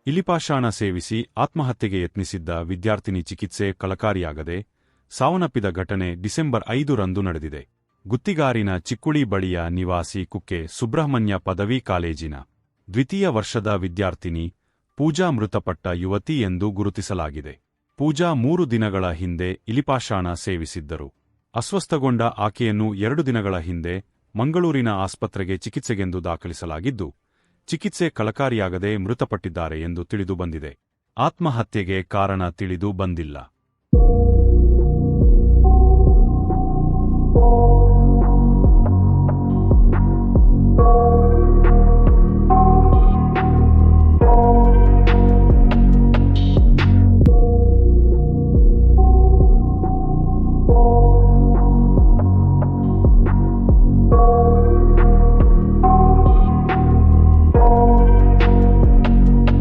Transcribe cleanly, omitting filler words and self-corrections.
ಇಲಿಪಾಷಾಣ ಸೇವಿಸಿ ಆತ್ಮಹತ್ಯೆಗೆ ಯತ್ನಿಸಿದ್ದ ವಿದ್ಯಾರ್ಥಿನಿ ಚಿಕಿತ್ಸೆ ಫಲಕಾರಿಯಾಗದೆ ಸಾವನ್ನಪ್ಪಿದ ಘಟನೆ ಡಿಸೆಂಬರ್ 5ರಂದು ನಡೆದಿದೆ. ಗುತ್ತಿಗಾರಿನ ಚಿಕ್ಕುಳಿ ಬಳಿಯ ನಿವಾಸಿ ಕುಕ್ಕೆ ಸುಬ್ರಹ್ಮಣ್ಯ ಪದವಿ ಕಾಲೇಜಿನ ದ್ವಿತೀಯ ವರ್ಷದ ವಿದ್ಯಾರ್ಥಿನಿ ಪೂಜಾ ಮೃತಪಟ್ಟ ಯುವತಿ ಎಂದು ಗುರುತಿಸಲಾಗಿದೆ. ಪೂಜಾ 3 ದಿನಗಳ ಹಿಂದೆ ಇಲಿಪಾಷಾಣ ಸೇವಿಸಿದ್ದರು. ಅಸ್ವಸ್ಥಗೊಂಡ ಆಕೆಯನ್ನು 2 ದಿನಗಳ ಹಿಂದೆ ಮಂಗಳೂರಿನ ಆಸ್ಪತ್ರೆಗೆ ಚಿಕಿತ್ಸೆಗೆಂದು ದಾಖಲಿಸಲಾಗಿದ್ದು, ಚಿಕಿತ್ಸೆ ಫಲಕಾರಿಯಾಗದೆ ಮೃತಪಟ್ಟಿದ್ದಾರೆ ಎಂದು ತಿಳಿದುಬಂದಿದೆ. ಆತ್ಮಹತ್ಯೆಗೆ ಕಾರಣ ತಿಳಿದು ಬಂದಿಲ್ಲ.